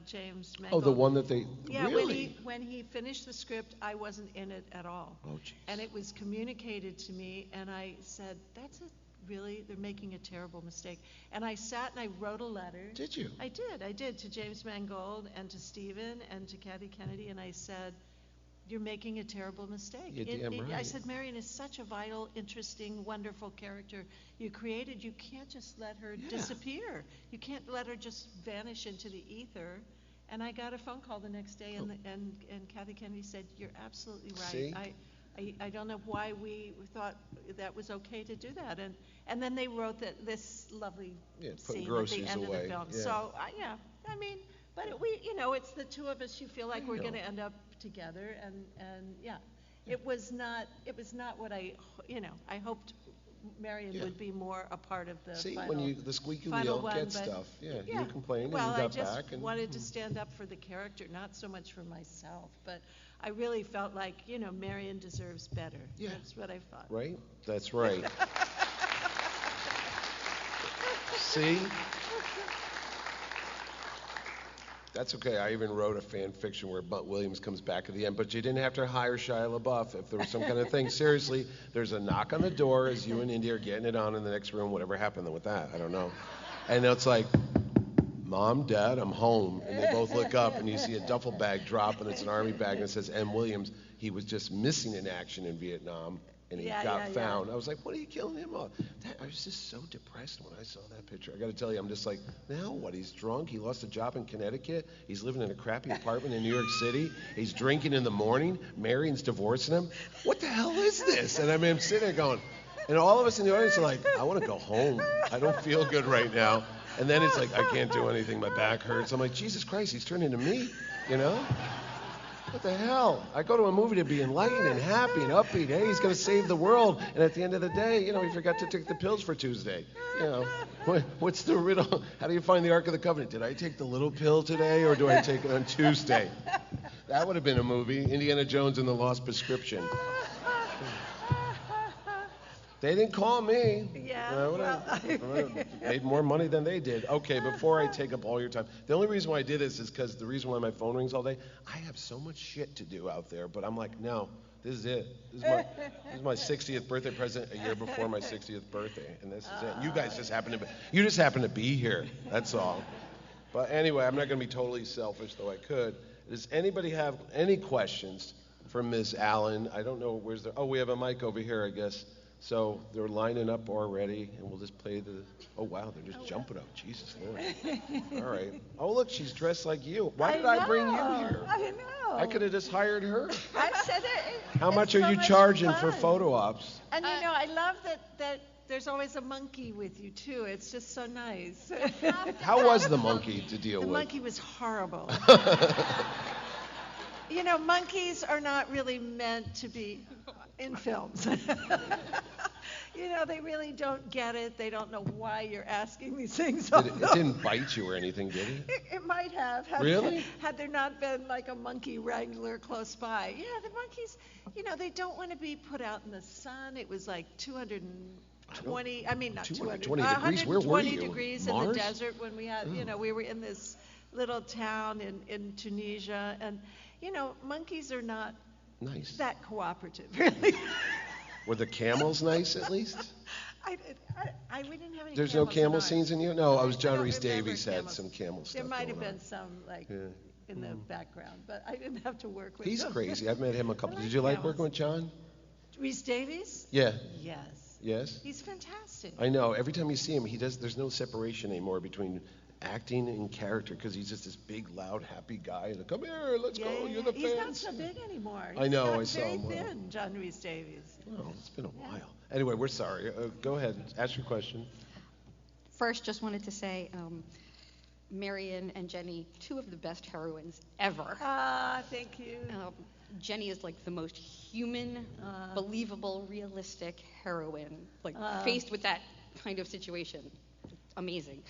James Mangold. Oh, the one that they, Yeah, really? when he finished the script, I wasn't in it at all. Oh, jeez. And it was communicated to me, and I said, that's a really, they're making a terrible mistake. And I sat and I wrote a letter. Did you? I did, to James Mangold and to Stephen and to Kathy Kennedy, and I said, you're making a terrible mistake. You're damn right. I said, Marion is such a vital, interesting, wonderful character you created. You can't just let her disappear. You can't let her just vanish into the ether. And I got a phone call the next day, and Kathy Kennedy said, you're absolutely right. See? I don't know why we thought that was okay to do that. And then they wrote this lovely scene at the end of the film. Yeah. So, I mean, but it's the two of us. You feel like we're going to end up together, and it was not what I hoped Marion would be more a part of the final, when the squeaky final wheel one, gets but stuff. You complained well, and you I got just back. And, wanted to stand up for the character, not so much for myself, but I really felt like, Marion deserves better. Yeah. That's what I thought. Right? That's right. See? That's okay. I even wrote a fan fiction where Butt Williams comes back at the end, but you didn't have to hire Shia LaBeouf if there was some kind of thing. Seriously, there's a knock on the door as you and Indy are getting it on in the next room. Whatever happened with that, I don't know. And it's like, Mom, Dad, I'm home. And they both look up, and you see a duffel bag drop, and it's an army bag, and it says M. Williams. He was just missing in action in Vietnam, and he got found. I was like, what are you killing him on? I was just so depressed when I saw that picture. I got to tell you, I'm just like, now what? He's drunk. He lost a job in Connecticut. He's living in a crappy apartment in New York City. He's drinking in the morning. Marion's divorcing him. What the hell is this? And I mean, I'm sitting there going, and all of us in the audience are like, I want to go home. I don't feel good right now. And then it's like, I can't do anything. My back hurts. I'm like, Jesus Christ, he's turning to me, What the hell? I go to a movie to be enlightened and happy and upbeat. Hey, he's going to save the world. And at the end of the day, he forgot to take the pills for Tuesday. What's the riddle? How do you find the Ark of the Covenant? Did I take the little pill today, or do I take it on Tuesday? That would have been a movie. Indiana Jones and the Lost Prescription. They didn't call me. Yeah. I would have made more money than they did. Okay, before I take up all your time, the only reason why I did this is because the reason why my phone rings all day, I have so much shit to do out there, but I'm like, no, this is it. This is my 60th birthday present a year before my 60th birthday, and this is it. You guys just happen to be here. That's all. But anyway, I'm not going to be totally selfish, though I could. Does anybody have any questions for Ms. Allen? I don't know where's the. Oh, we have a mic over here, I guess. So they're lining up already, and we'll just play the. Oh wow, they're just jumping up. Jesus Lord. All right. Oh look, she's dressed like you. Why did I bring you here? I know. I could have just hired her. I said it. How much are you charging for photo ops? And I love that there's always a monkey with you too. It's just so nice. How was the monkey to deal with? The monkey was horrible. Monkeys are not really meant to be in films. They really don't get it. They don't know why you're asking these things. It didn't bite you or anything, did it? It might have. Really? Had there not been like a monkey wrangler close by. Yeah, the monkeys, they don't want to be put out in the sun. It was like 220, I mean not 200, 120 degrees? Where were you? degrees Mars? In the desert when we had, we were in this little town in Tunisia. And, monkeys are not nice. That cooperative, really. Were the camels nice at least? We didn't have any. There's no camel in scenes in you? No, I was John don't Rhys remember Davies had camels. some camel stuff. There might have going been some in the Mm. background, but I didn't have to work with He's them. crazy. I've met him a couple. I Did you like camels. working with John? Rhys Davies? Yeah. Yes. Yes? He's fantastic. I know. Every time you see him, there's no separation anymore between acting and character, because he's just this big, loud, happy guy. And come here, let's go. You're the fans. He's not so big anymore. I know. I He's saw him. very thin, John Rhys Davies. Oh, it's been a while. Anyway, we're sorry. Go ahead. Ask your question. First, just wanted to say, Marion and Jenny, two of the best heroines ever. Ah, thank you. Jenny is like the most human, believable, realistic heroine, faced with that kind of situation. Amazing.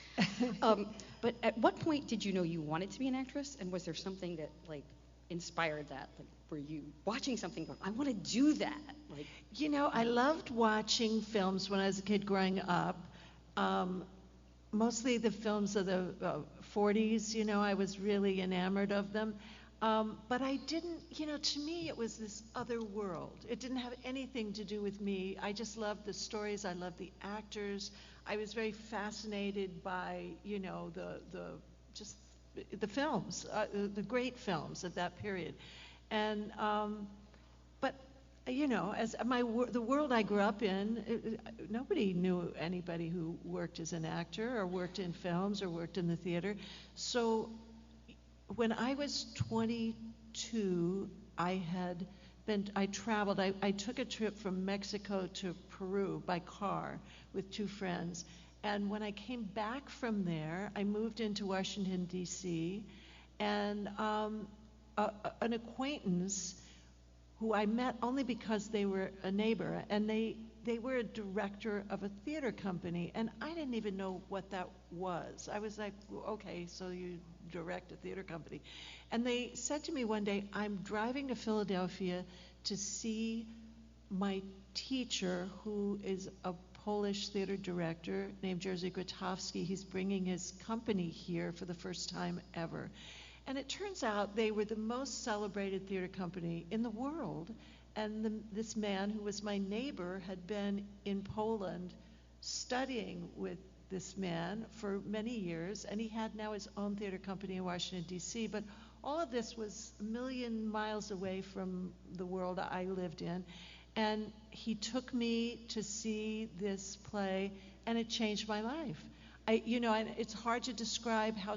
But at what point did you know you wanted to be an actress, and was there something that inspired that? Were you watching something going, I want to do that? I loved watching films when I was a kid growing up. Mostly the films of the 40s, I was really enamored of them. But I didn't, to me it was this other world. It didn't have anything to do with me. I just loved the stories. I loved the actors. I was very fascinated by, just the films, the great films of that period. And, but, as the world I grew up in, nobody knew anybody who worked as an actor or worked in films or worked in the theater. So when I was 22, I traveled. I took a trip from Mexico to Peru by car with 2 friends. And when I came back from there, I moved into Washington, D.C., and an acquaintance who I met only because they were a neighbor, and they were a director of a theater company, and I didn't even know what that was. I was like, okay, so you direct a theater company. And they said to me one day, I'm driving to Philadelphia to see my teacher, who is a Polish theater director named Jerzy Grotowski. He's bringing his company here for the first time ever. And it turns out they were the most celebrated theater company in the world. And this man, who was my neighbor, had been in Poland studying with this man for many years, and he had now his own theater company in Washington, D.C. But all of this was a million miles away from the world I lived in. And he took me to see this play, and it changed my life. And it's hard to describe how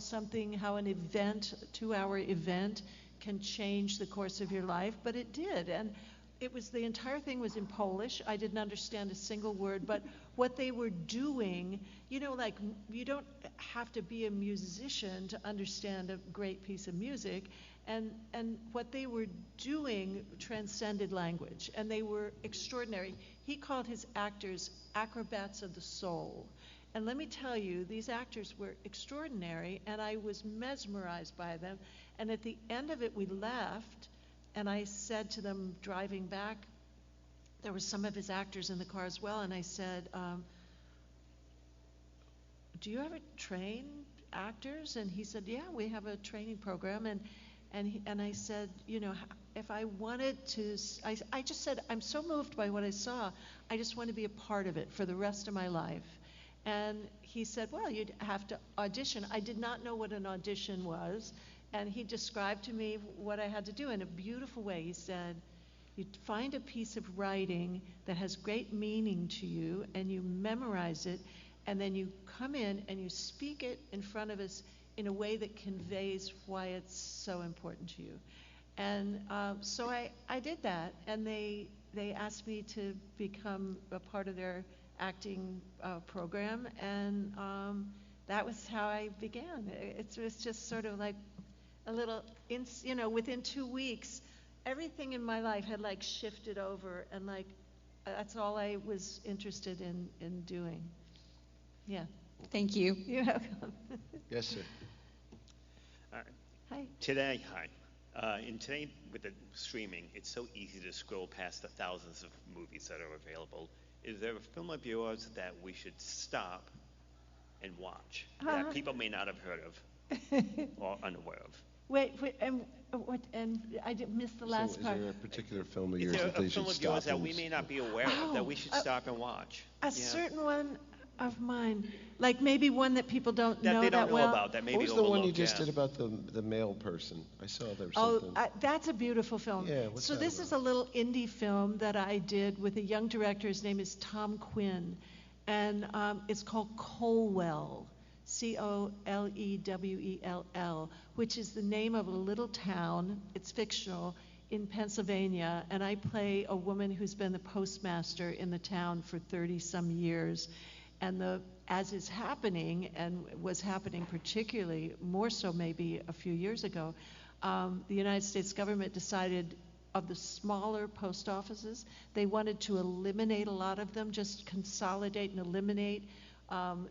an event, a 2-hour event, can change the course of your life, but it did. And the entire thing was in Polish. I didn't understand a single word, but what they were doing, you don't have to be a musician to understand a great piece of music. And what they were doing transcended language, and they were extraordinary. He called his actors acrobats of the soul. And let me tell you, these actors were extraordinary, and I was mesmerized by them. And at the end of it, we left, and I said to them driving back, there were some of his actors in the car as well, and I said, do you ever train actors? And he said, yeah, we have a training program. And I said, if I wanted to, I just said, I'm so moved by what I saw, I just want to be a part of it for the rest of my life. And he said, well, you'd have to audition. I did not know what an audition was, and he described to me what I had to do in a beautiful way. He said, you find a piece of writing that has great meaning to you, and you memorize it, and then you come in and you speak it in front of us in a way that conveys why it's so important to you. And so I did that, and they asked me to become a part of their acting program, and that was how I began. It was just sort of like a little, within 2 weeks, everything in my life had shifted over, and that's all I was interested in doing. Yeah. Thank you. You're welcome. Yes, sir. Hi. Today, with the streaming, it's so easy to scroll past the thousands of movies that are available. Is there a film of yours that we should stop and watch that people may not have heard of or unaware of? Wait, and I missed the last part. Is there a particular film of Is yours there that they a film should of stop yours that and we may not be aware of that we should stop and watch? A certain one of mine, maybe one that people don't know they don't that know well. about, that maybe What was the one you overlooked, just yeah. did about the male person? I saw there was Oh, something. that's a beautiful film. Yeah, what's so that this about? is a little indie film that I did with a young director. His name is Tom Quinn, and it's called Colwell, Colewell, which is the name of a little town. It's fictional in Pennsylvania, and I play a woman who's been the postmaster in the town for 30-some years. And as is happening, and was happening particularly more so maybe a few years ago, the United States government decided of the smaller post offices, they wanted to eliminate a lot of them, just consolidate and eliminate, and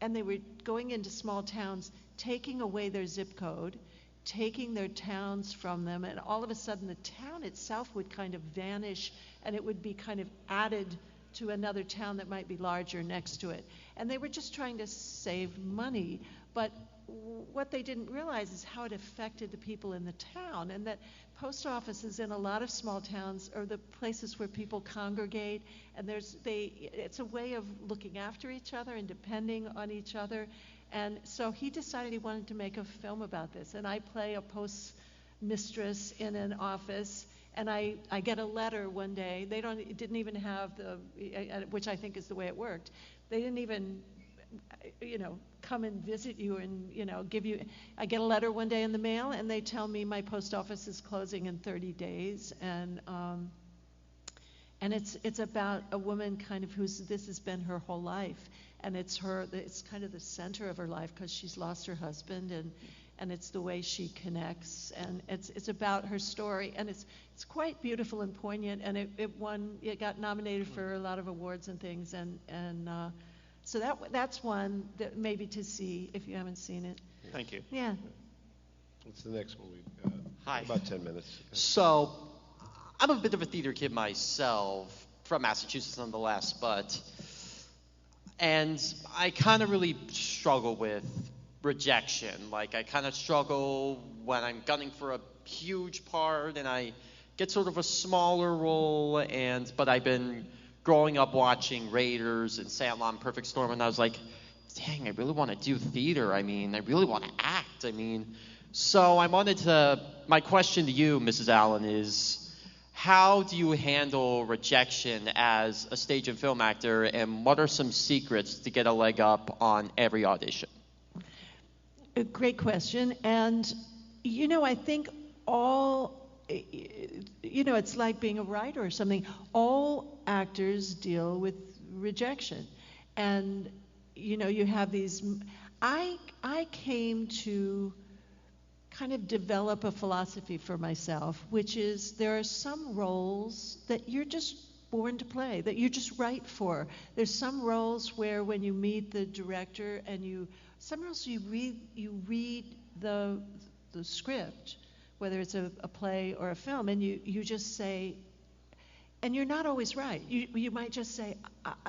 they were going into small towns, taking away their zip code, taking their towns from them, and all of a sudden the town itself would kind of vanish, and it would be kind of added to another town that might be larger next to it. And they were just trying to save money. But what they didn't realize is how it affected the people in the town, and that post offices in a lot of small towns are the places where people congregate, and it's a way of looking after each other and depending on each other. And so he decided he wanted to make a film about this, and I play a postmistress in an office, and I get a letter one day. Didn't even have which I think is the way it worked. They didn't even, come and visit you and, give you. I get a letter one day in the mail, and they tell me my post office is closing in 30 days, and it's about a woman kind of this has been her whole life, and it's kind of the center of her life because she's lost her husband, and it's the way she connects, and it's about her story, and it's quite beautiful and poignant, and it got nominated for a lot of awards and things, and so that's one that maybe to see if you haven't seen it. Thank you. Yeah. What's the next one we've got? Hi. About 10 minutes. So, I'm a bit of a theater kid myself, from Massachusetts nonetheless, and I kind of really struggle with rejection. Like, I kind of struggle when I'm gunning for a huge part and I get sort of a smaller role, but I've been growing up watching Raiders and Sandlot and Perfect Storm, and I was like, dang, I really want to do theater. I really want to act. So my question to you, Mrs. Allen, is how do you handle rejection as a stage and film actor, and what are some secrets to get a leg up on every audition? A great question. And, I think it's like being a writer or something. All actors deal with rejection. And, you have these. I came to kind of develop a philosophy for myself, which is there are some roles that you're just born to play, that you're just right for. There's some roles where when you meet the director and some roles you read the script, whether it's a play or a film, and you just say, and you're not always right. You might just say,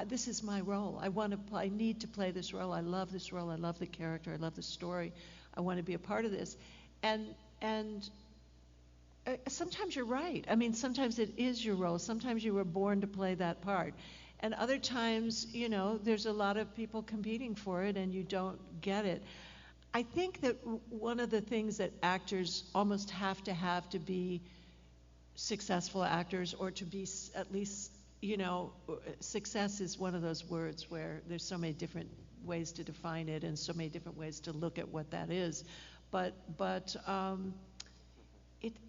this is my role. I need to play this role. I love this role. I love the character. I love the story. I want to be a part of this. And sometimes you're right. Sometimes it is your role. Sometimes you were born to play that part. And other times, there's a lot of people competing for it and you don't get it. I think that one of the things that actors almost have to be successful actors, or to be at least, success is one of those words where there's so many different ways to define it and so many different ways to look at what that is. But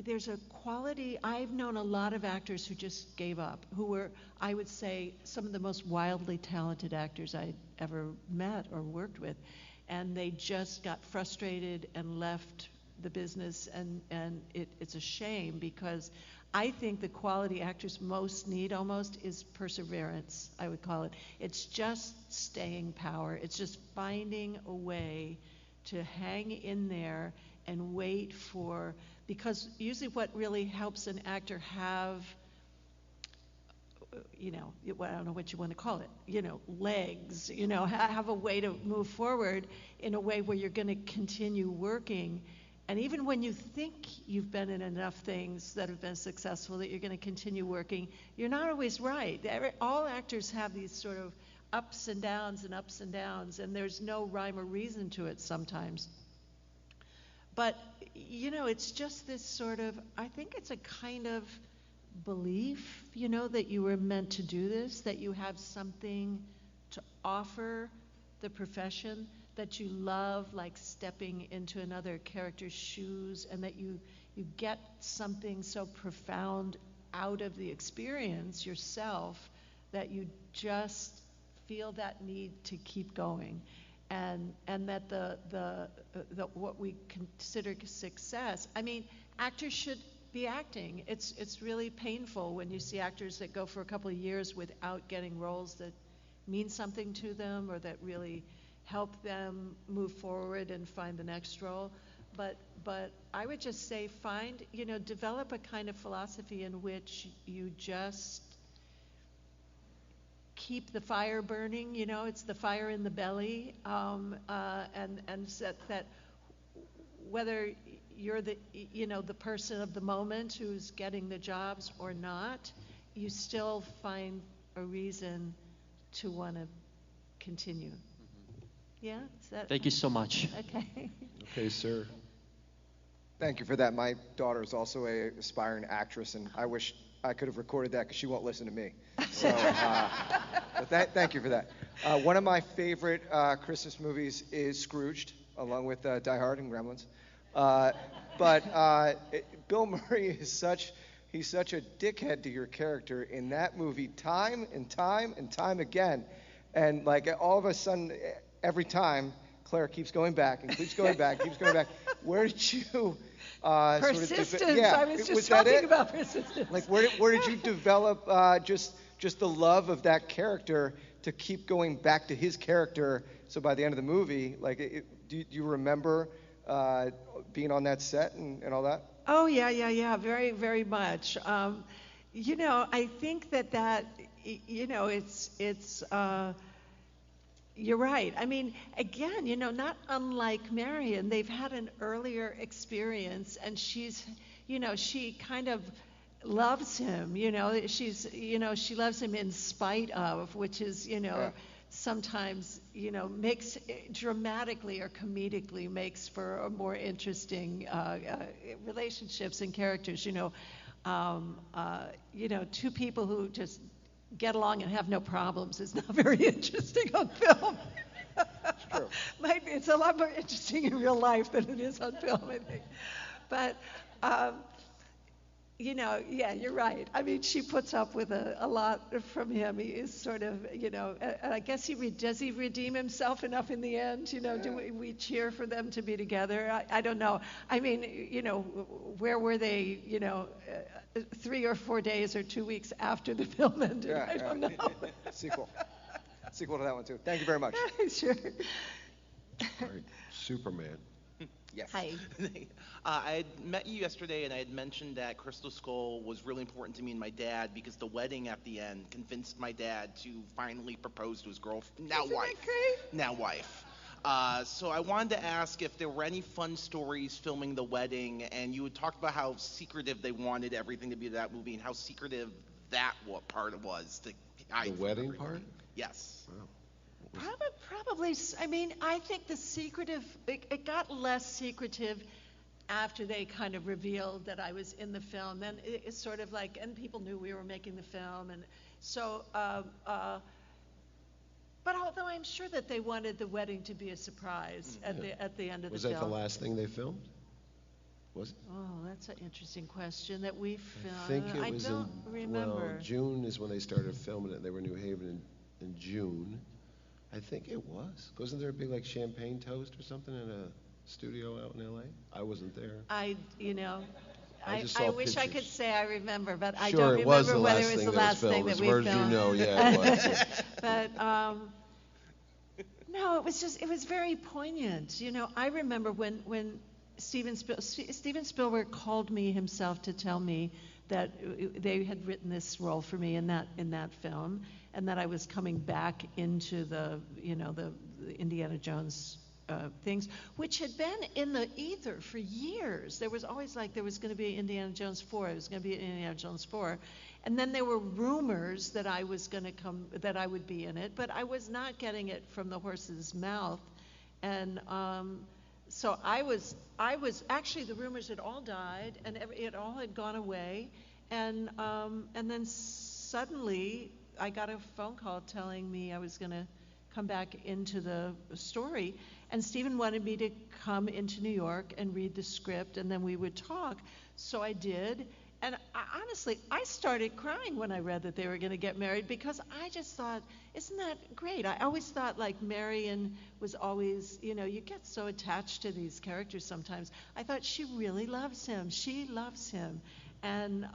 there's a quality. I've known a lot of actors who just gave up, who were, I would say, some of the most wildly talented actors I'd ever met or worked with, and they just got frustrated and left the business, and it's a shame, because I think the quality actors most need almost is perseverance, I would call it. It's just staying power. It's just finding a way to hang in there and wait for, because usually what really helps an actor have, I don't know what you want to call it, legs, have a way to move forward in a way where you're going to continue working. And even when you think you've been in enough things that have been successful that you're going to continue working, you're not always right. All actors have these sort of ups and downs, and there's no rhyme or reason to it sometimes. But, it's just this sort of, I think it's a kind of belief, that you were meant to do this, that you have something to offer the profession, that you love, like stepping into another character's shoes, and that you get something so profound out of the experience yourself that you just feel that need to keep going. And that the what we consider success, actors should be acting. It's really painful when you see actors that go for a couple of years without getting roles that mean something to them or that really help them move forward and find the next role. But I would just say develop a kind of philosophy in which you just keep the fire burning, it's the fire in the belly, and that whether you're the the person of the moment who's getting the jobs or not, you still find a reason to want to continue. Yeah? Is that Thank you so much. okay? Okay, sir. Thank you for that. My daughter is also a aspiring actress, and I wish I could have recorded that because she won't listen to me. So, but thank you for that. One of my favorite Christmas movies is Scrooged, along with Die Hard and Gremlins. Bill Murray is he's such a dickhead to your character in that movie, time and time and time again, and like all of a sudden, every time Claire keeps going back and keeps going back, keeps going back. Where did you? Persistence. I was just talking about persistence. Like, where did you develop just the love of that character to keep going back to his character? So by the end of the movie, like, do you remember being on that set and all that? Oh yeah, very, very much. I think that it's. You're right. I mean, again, not unlike Marion, they've had an earlier experience, and she's, she kind of loves him. She's, she loves him in spite of, which is, sometimes, makes dramatically or comedically makes for a more interesting relationships and characters. Two people who just get along and have no problems is not very interesting on film. It's true. It's a lot more interesting in real life than it is on film, I think. But, yeah, you're right. I mean, she puts up with a lot from him. He is sort of, I guess does he redeem himself enough in the end? Do we cheer for them to be together? I don't know. I mean, where were they, 3 or 4 days or 2 weeks after the film ended? Yeah, I don't know. Sequel to that one, too. Thank you very much. Sure. All right, Superman. Yes. Hi. I had met you yesterday, and I had mentioned that Crystal Skull was really important to me and my dad because the wedding at the end convinced my dad to finally propose to his girlfriend, now Isn't wife. that great? Now wife. So I wanted to ask if there were any fun stories filming the wedding, and you had talked about how secretive they wanted everything to be to that movie, and how secretive that part was. The wedding part? Yes. Wow. Probably. I mean, I think the secretive, it got less secretive after they kind of revealed that I was in the film. Then it's sort of like, and people knew we were making the film, and so. But although I'm sure that they wanted the wedding to be a surprise at the end of the film. Was that the last thing they filmed? Was it? Oh, that's an interesting question that we filmed. I think it was don't remember. Well, June is when they started filming it. They were in New Haven in June. I think it was. Wasn't there a big like champagne toast or something in a studio out in L.A.? I wasn't there. I just saw wish I could pictures. say I remember, but I Sure, don't it was remember the whether last it was thing the that last was thing filmed. that As we far as filmed. you know, yeah, it was. But no, it was very poignant. I remember when Steven Spielberg called me himself to tell me that they had written this role for me in that film, and that I was coming back into the Indiana Jones things, which had been in the ether for years. There was always there was going to be Indiana Jones 4. It was going to be Indiana Jones 4. And then there were rumors that I was going to that I would be in it, but I was not getting it from the horse's mouth. And so I was actually, the rumors had all died, and it all had gone away. And then suddenly I got a phone call telling me I was going to come back into the story. And Stephen wanted me to come into New York and read the script, and then we would talk. So I did. And honestly, I started crying when I read that they were going to get married, because I just thought, isn't that great? I always thought Marion was always, you get so attached to these characters sometimes. I thought she really loves him. She loves him. And,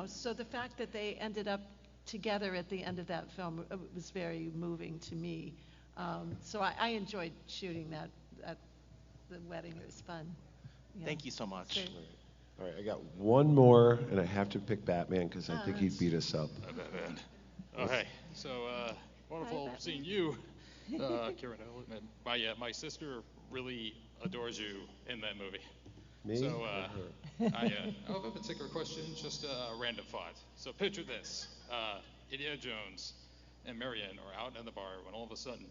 so the fact that they ended up together at the end of that film was very moving to me. So I enjoyed shooting that at the wedding. It was fun. Yeah. Thank you so much. Sure. All right, I got one more, and I have to pick Batman because I think he'd beat us up. Batman. Oh, hey. So, wonderful Hi, seeing you, Karen Helen. And my sister really adores you in that movie. Me? So Or her? I have a particular question, just a random thought. So picture this: Indiana Jones and Marion are out in the bar when all of a sudden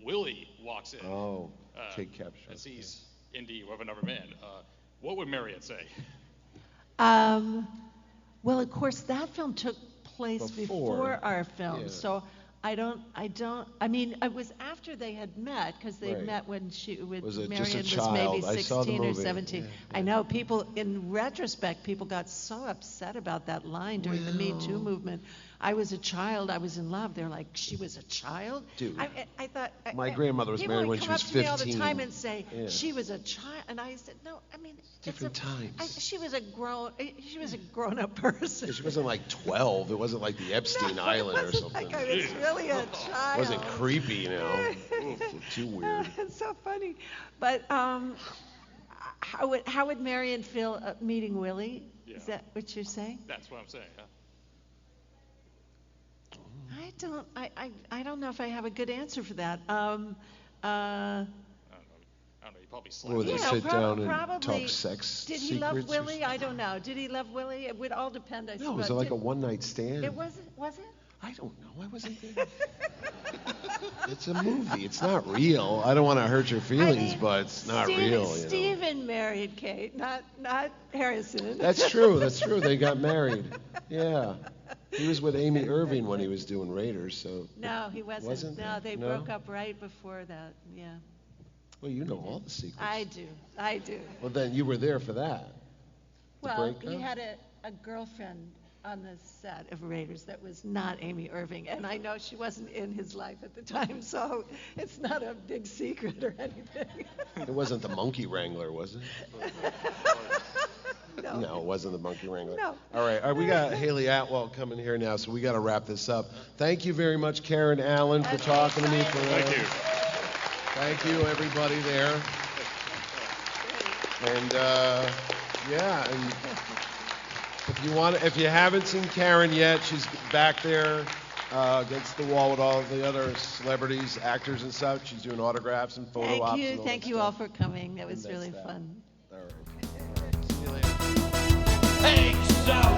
Willie walks in. Oh, Kid Capture. And sees Indy with another man. What would Marion say? Well, of course, that film took place before our film, yeah. so I mean, it was after they had met, because they Right. met when Was it Marion just a was child? maybe I saw the 16 or movie. 17. Yeah, I know people, in retrospect, people got so upset about that line during the Me Too movement. I was a child, I was in love. They're like, she was a child? Dude, I thought. my grandmother was people married would when she come was up to me all the 15. time and say, Yeah. she was a child, and I said, no, I mean, Different times. she was a grown-up person. She wasn't like 12. It wasn't like the Epstein No, Island it or wasn't something. like I was really a child. It wasn't creepy, you know. Too weird. It's so funny. But how would Marion feel meeting Willie? Yeah. Is that what you're saying? That's what I'm saying. Yeah. I don't know if I have a good answer for that. I don't know. You probably slapped Or they him. sit down and probably. talk sex Did he secrets love or Willie? I don't know. Did he love Willie? It would all depend, I suppose. No, was it like a one-night stand? It wasn't, was it? I don't know. I wasn't there. It's a movie. It's not real. I don't want to hurt your feelings, but it's not real. You know? Stephen married Kate, not Harrison. That's true. That's true. They got married. Yeah. He was with Amy Irving when he was doing Raiders, so. No, he wasn't. Wasn't? No, they No? broke up right before that. Yeah. Well, you know all the secrets. I do. Well, then you were there for that. Well, breakup? he had a girlfriend on the set of Raiders that was not Amy Irving, and I know she wasn't in his life at the time, so it's not a big secret or anything. It wasn't the Monkey Wrangler, was it? No, it wasn't the Monkey Wrangler. No. All right, we got Haley Atwell coming here now, so we got to wrap this up. Thank you very much, Karen Allen, for talking to me. Thank you. Thank you, everybody there. And yeah, and if you haven't seen Karen yet, she's back there against the wall with all the other celebrities, actors, and such. She's doing autographs and photo ops. Thank you all for coming. That was really fun. All right. See you later. Hey, so